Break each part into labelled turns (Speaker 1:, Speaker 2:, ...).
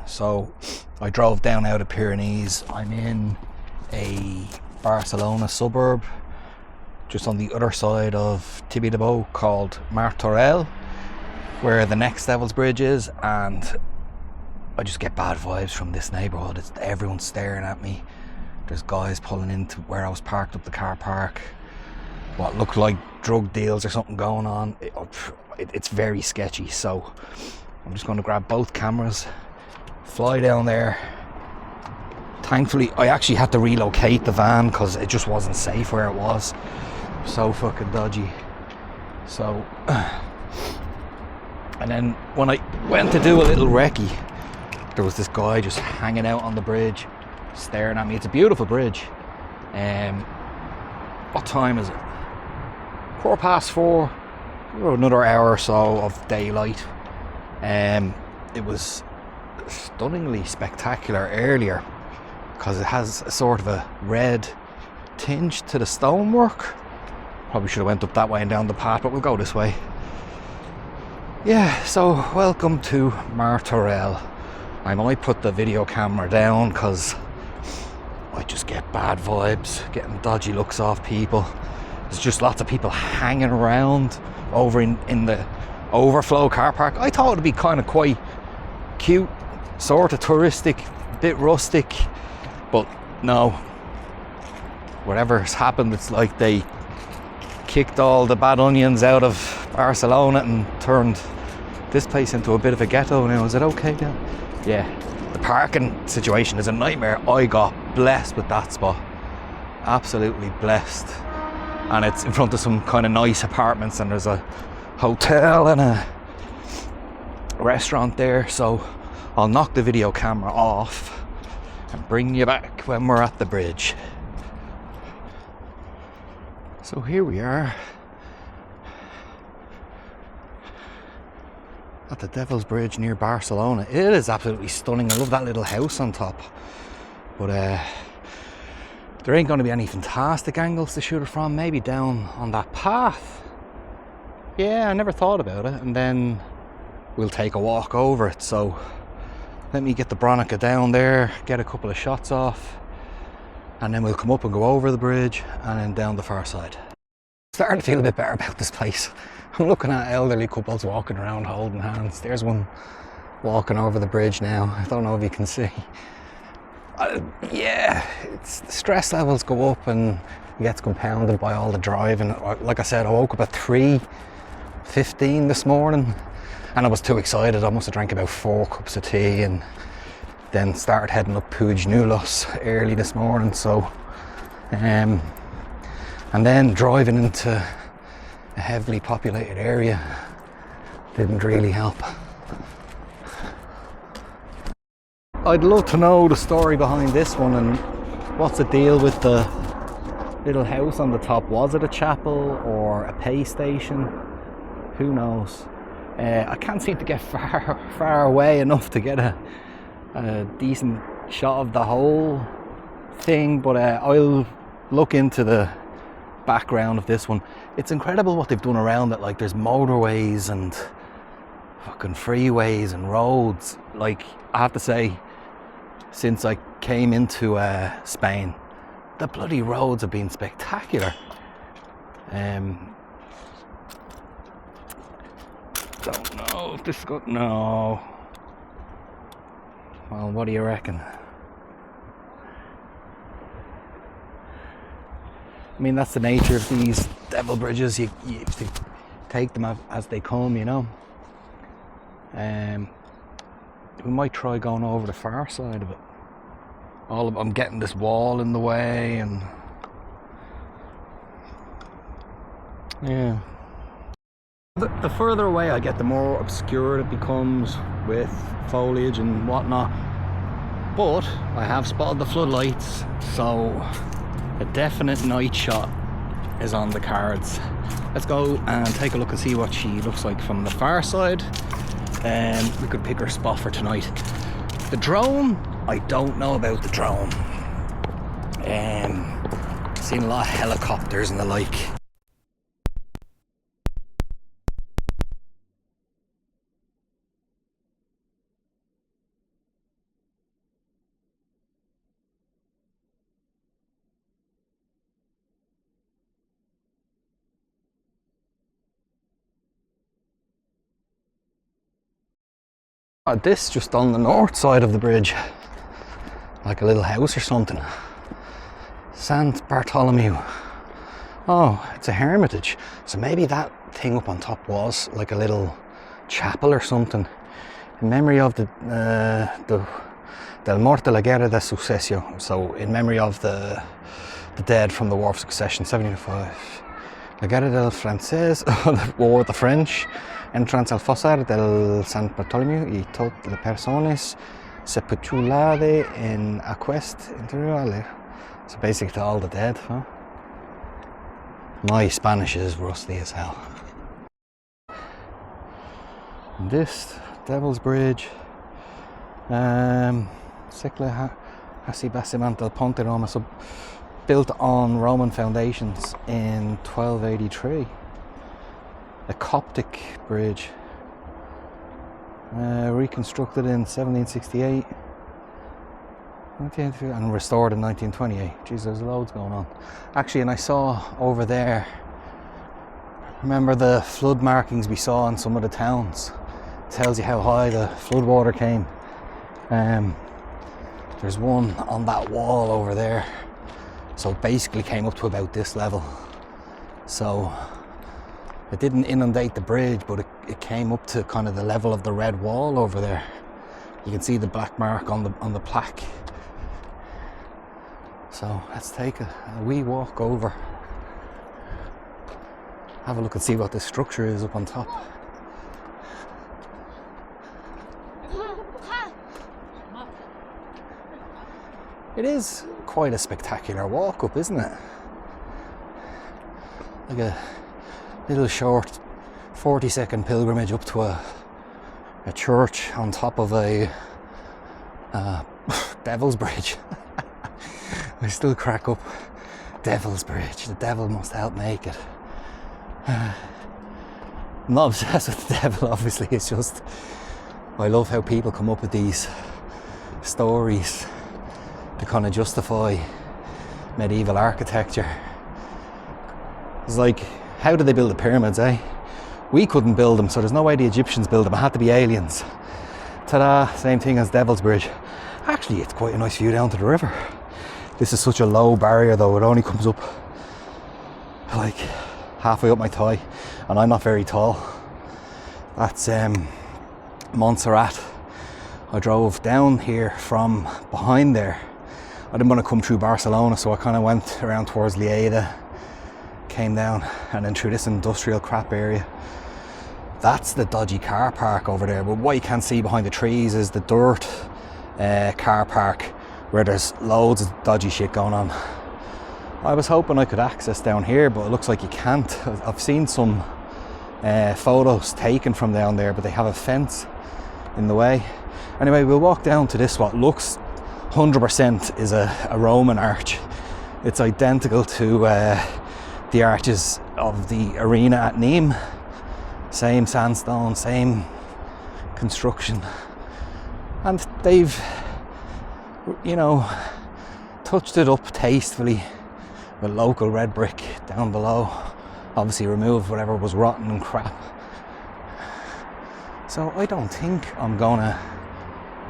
Speaker 1: So I drove down out of Pyrenees. I'm in a Barcelona suburb just on the other side of Tibidabo called Martorell, where the next Devil's Bridge is, and I just get bad vibes from this neighbourhood. Everyone's staring at me. There's guys pulling into where I was parked up the car park. What looked like drug deals or something going on. It's very sketchy, so I'm just going to grab both cameras, fly down there. Thankfully, I actually had to relocate the van because it just wasn't safe where it was. So fucking dodgy. So, and then when I went to do a little recce, there was this guy just hanging out on the bridge, staring at me. It's a beautiful bridge. What time is it? 4:15. Another hour or so of daylight. It was stunningly spectacular earlier because it has a sort of a red tinge to the stonework. Probably should have went up that way and down the path, but we'll go this way. Yeah, so welcome to Martorell. I might put the video camera down because I just get bad vibes, getting dodgy looks off people. There's just lots of people hanging around over in the overflow car park. I thought it'd be kind of quite cute, sort of touristic, bit rustic, but no. Whatever's happened, it's like they kicked all the bad onions out of Barcelona and turned this place into a bit of a ghetto now. Is it okay then? Yeah, the parking situation is a nightmare. I got blessed with that spot, absolutely blessed, and it's in front of some kind of nice apartments, and there's a hotel and a restaurant there, so I'll knock the video camera off and bring you back when we're at the bridge. So here we are at the Devil's Bridge near Barcelona. It is absolutely stunning. I love that little house on top, but there ain't going to be any fantastic angles to shoot it from. Maybe down on that path. Yeah, I never thought about it. And then we'll take a walk over it. So let me get the Bronica down there, get a couple of shots off, and then we'll come up and go over the bridge and then down the far side. Starting to feel a bit better about this place. I'm looking at elderly couples walking around holding hands. There's one walking over the bridge now. I don't know if you can see. Yeah, the stress levels go up and it gets compounded by all the driving. Like I said, I woke up at 3:15 this morning and I was too excited. I must have drank about 4 cups of tea and then started heading up Puig Nulos early this morning. So, and then driving into a heavily populated area didn't really help. I'd love to know the story behind this one and what's the deal with the little house on the top. Was it a chapel or a pay station? Who knows? I can't seem to get far away enough to get a decent shot of the whole thing, but I'll look into the background of this one. It's incredible what they've done around it. Like, there's motorways and fucking freeways and roads. Like, I have to say, since I came into Spain, the bloody roads have been spectacular. Don't know if this got no. Well, what do you reckon? I mean, that's the nature of these devil bridges. You have to take them as they come, you know. We might try going over the far side of it. I'm getting this wall in the way, and yeah. The further away I get, the more obscured it becomes with foliage and whatnot. But I have spotted the floodlights, so a definite night shot is on the cards. Let's go and take a look and see what she looks like from the far side. We could pick her spot for tonight. The drone, I don't know about the drone. Seen a lot of helicopters and the like. This just on the north side of the bridge, like a little house or something. Sant Bartholomew. Oh, it's a hermitage. So maybe that thing up on top was like a little chapel or something in memory of the del morte la guerra de sucesio. So in memory of the dead from the War of Succession, 1705. La guerra del francés, the war with the French. Entrance al fossar del Sant Bartholomew y totes les persones sepulturade en aquest interior. So basically all the dead, huh? My Spanish is rusty as hell. And this Devil's Bridge, Secle Hasi Basiment del Ponte Roma, so built on Roman foundations in 1283. A Coptic bridge, reconstructed in 1768 and restored in 1928. Jeez, there's loads going on. Actually, and I saw over there, remember the flood markings we saw in some of the towns? It tells you how high the flood water came. There's one on that wall over there. So it basically came up to about this level. So it didn't inundate the bridge, but it came up to kind of the level of the red wall over there. You can see the black mark on the plaque. So let's take a wee walk over. Have a look and see what this structure is up on top. It is quite a spectacular walk up, isn't it? Like a little short 40-second pilgrimage up to a church on top of a Devil's Bridge. I still crack up. Devil's Bridge. The devil must help make it. I'm not obsessed with the devil, obviously. It's just I love how people come up with these stories to kind of justify medieval architecture. It's like, how did they build the pyramids, eh? We couldn't build them, so there's no way the Egyptians built them. It had to be aliens. Ta-da, same thing as Devil's Bridge. Actually, it's quite a nice view down to the river. This is such a low barrier though, it only comes up like halfway up my thigh, and I'm not very tall. That's Montserrat. I drove down here from behind there. I didn't want to come through Barcelona, so I kind of went around towards Lleida, came down, and then through this industrial crap area. That's the dodgy car park over there, but what you can't see behind the trees is the dirt car park where there's loads of dodgy shit going on. I was hoping I could access down here, but it looks like you can't. I've seen some photos taken from down there, but they have a fence in the way. Anyway, we'll walk down to this, what looks 100% is a Roman arch. It's identical to the arches of the arena at Nîmes. Same sandstone, same construction. And they've, you know, touched it up tastefully with local red brick down below. Obviously removed whatever was rotten and crap. So I don't think I'm gonna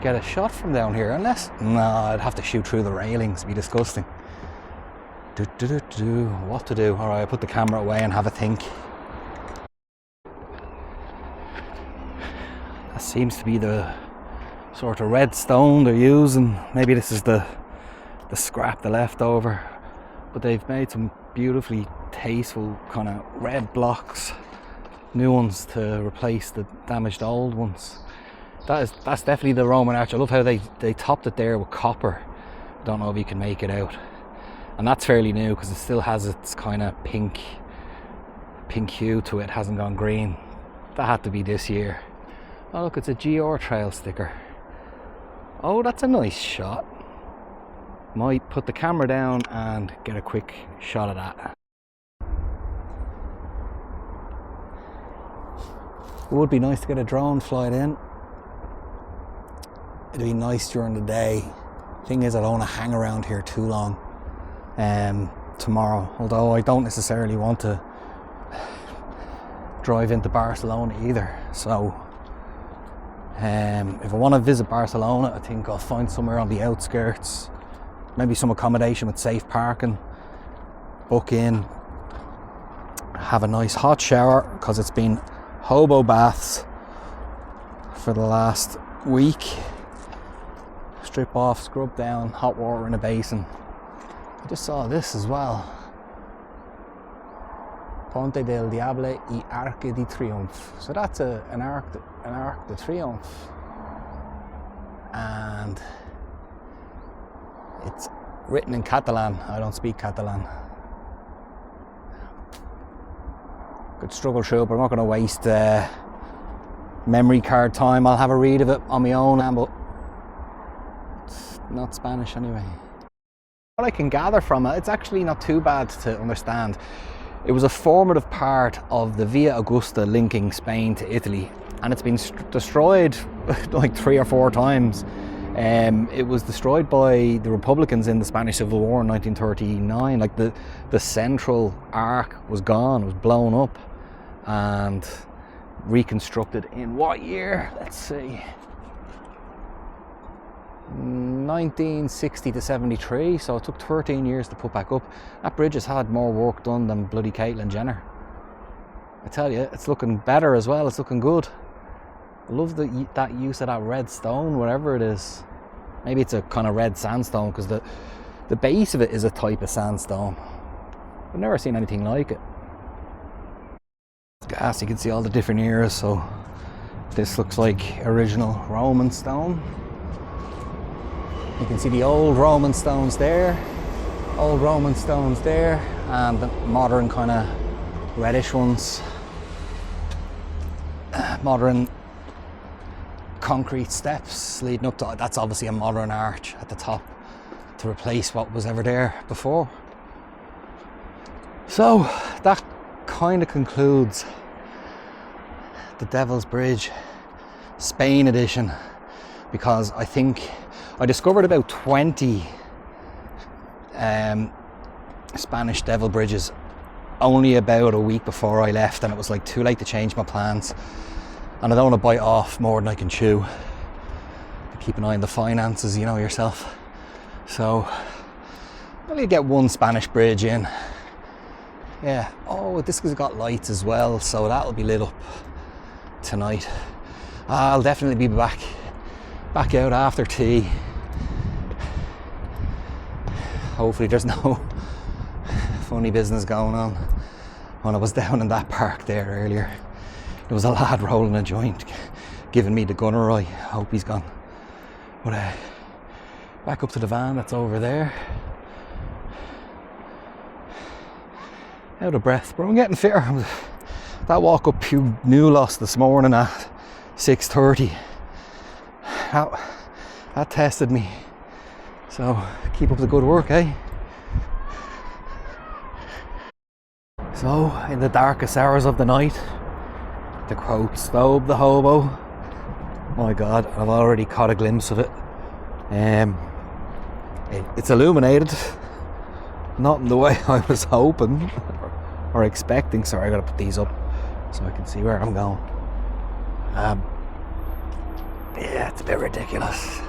Speaker 1: get a shot from down here, unless, no, I'd have to shoot through the railings. It'd be disgusting. What to do? Alright, I put the camera away and have a think. That seems to be the sort of red stone they're using. Maybe this is the scrap, the leftover. But they've made some beautifully tasteful kind of red blocks, new ones to replace the damaged old ones. That's definitely the Roman arch. I love how they topped it there with copper. I don't know if you can make it out. And that's fairly new because it still has its kind of pink hue to it. It hasn't gone green. That had to be this year. Oh look, it's a GR Trail sticker. Oh, that's a nice shot. Might put the camera down and get a quick shot of that. It would be nice to get a drone flight in. It'd be nice during the day. Thing is, I don't want to hang around here too long tomorrow, although I don't necessarily want to drive into Barcelona either, so If I want to visit Barcelona, I think I'll find somewhere on the outskirts, maybe some accommodation with safe parking, book in, have a nice hot shower, because it's been hobo baths for the last week. Strip off, scrub down, hot water in a basin. I just saw this as well. Ponte del Diable y Arc de Triomphe. So that's an arc de Triomphe. And it's written in Catalan. I don't speak Catalan. Could struggle through it, but I'm not going to waste memory card time. I'll have a read of it on my own, but it's not Spanish anyway. What I can gather from it, it's actually not too bad to understand. It was a formative part of the Via Augusta linking Spain to Italy, and it's been destroyed like 3 or 4 times. It was destroyed by the Republicans in the Spanish Civil War in 1939. Like the central arc was gone, it was blown up and reconstructed in what year? Let's see. 1960 to 73, so it took 13 years to put back up. That bridge has had more work done than bloody Caitlyn Jenner. I tell you, it's looking better as well, it's looking good. I love that use of that red stone, whatever it is. Maybe it's a kind of red sandstone, because the base of it is a type of sandstone. I've never seen anything like it. Gas, you can see all the different eras, so this looks like original Roman stone. You can see the old Roman stones there, and the modern kind of reddish ones. Modern concrete steps leading up to, that's obviously a modern arch at the top to replace what was ever there before. So that kind of concludes the Devil's Bridge Spain edition, because I think I discovered about 20 Spanish devil bridges only about a week before I left, and it was like too late to change my plans, and I don't want to bite off more than I can chew. Keep an eye on the finances, you know yourself. So I'll only get one Spanish bridge in. Yeah, oh, this has got lights as well, so that'll be lit up tonight. I'll definitely be back out after tea. Hopefully there's no funny business going on. When I was down in that park there earlier, there was a lad rolling a joint, giving me the gunner eye. I hope he's gone. But back up to the van that's over there. Out of breath, but I'm getting fitter. That walk up New Loss this morning at 6:30. That tested me. So keep up the good work, eh? So in the darkest hours of the night, to quote Stobe the Hobo, my God, I've already caught a glimpse of it. It's illuminated, not in the way I was hoping or expecting. Sorry, I gotta put these up so I can see where I'm going. Yeah, it's a bit ridiculous.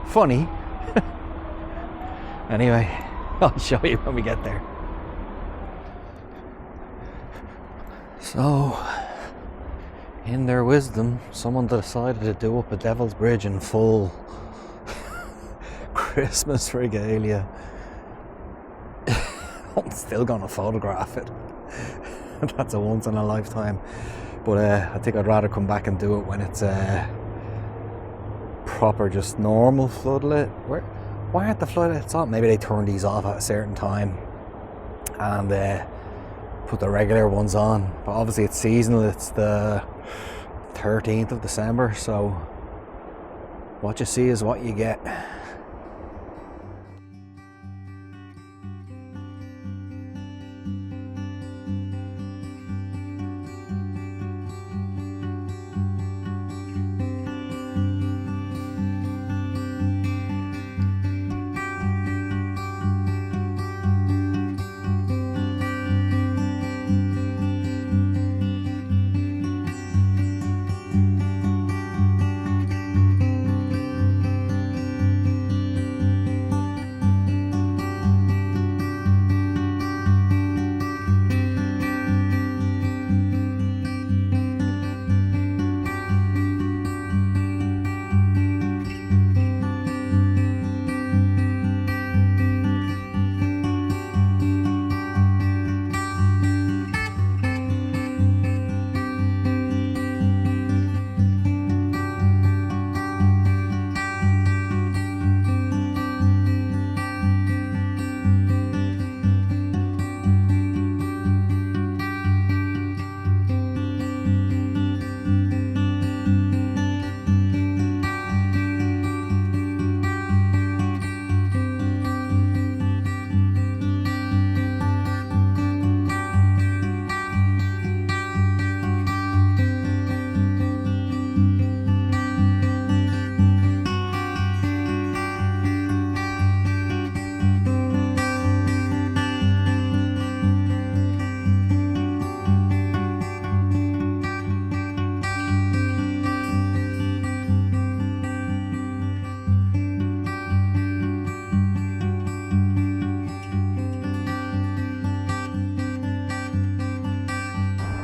Speaker 1: Funny. Anyway, I'll show you when we get there. So, in their wisdom, someone decided to do up a Devil's Bridge in full Christmas regalia. I'm still gonna photograph it. That's a once in a lifetime. But I think I'd rather come back and do it when it's proper, just normal floodlit. Why aren't the floodlights on? Maybe they turn these off at a certain time and put the regular ones on. But obviously it's seasonal. It's the 13th of December, so what you see is what you get.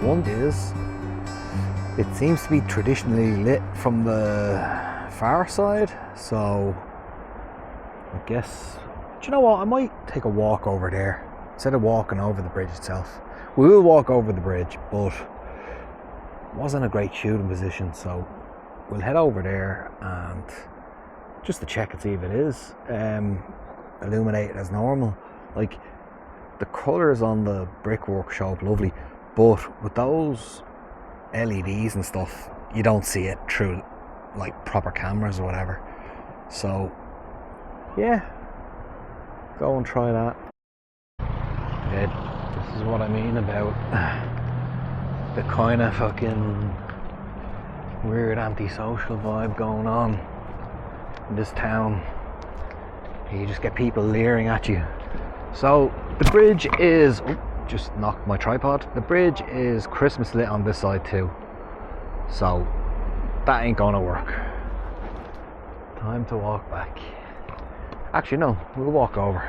Speaker 1: One is, it seems to be traditionally lit from the far side, so I guess, do you know what, I might take a walk over there instead of walking over the bridge itself. We will walk over the bridge, but it wasn't a great shooting position, so we'll head over there and just to check and see if it is illuminated as normal. Like, the colours on the brickwork show up lovely, but with those LEDs and stuff, you don't see it through like proper cameras or whatever. So yeah, go and try that. Yeah, this is what I mean about the kind of fucking weird antisocial vibe going on in this town. You just get people leering at you. So the bridge is, just knocked my tripod. The bridge is Christmas lit on this side too. So that ain't gonna work. Time to walk back. Actually no, we'll walk over.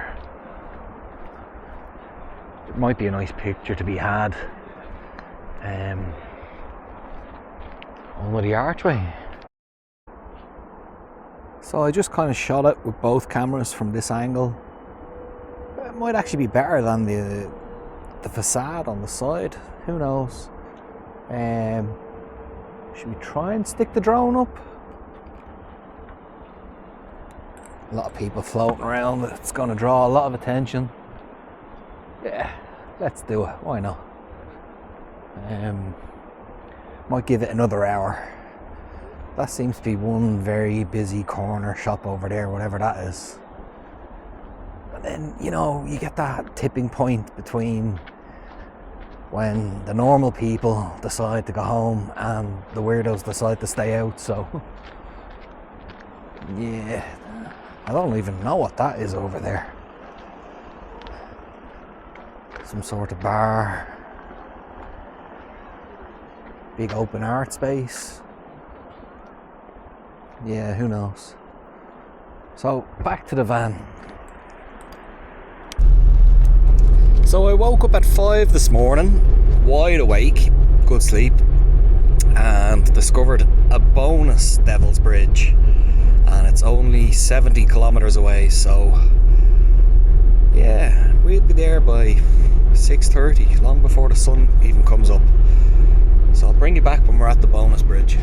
Speaker 1: There might be a nice picture to be had under the archway. So I just kind of shot it with both cameras from this angle. It might actually be better than the facade on the side. Who knows? Should we try and stick the drone up? A lot of people floating around. It's going to draw a lot of attention. Yeah, let's do it. Why not? Might give it another hour. That seems to be one very busy corner shop over there, whatever that is. And then, you know, you get that tipping point between when the normal people decide to go home and the weirdos decide to stay out. So yeah, I don't even know what that is over there. Some sort of bar, big open art space. Yeah, who knows. So back to the van. So I woke up at 5 this morning, wide awake, good sleep, and discovered a bonus Devil's Bridge, and it's only 70 kilometers away. So yeah, we'll be there by 6:30, long before the sun even comes up. So I'll bring you back when we're at the bonus bridge.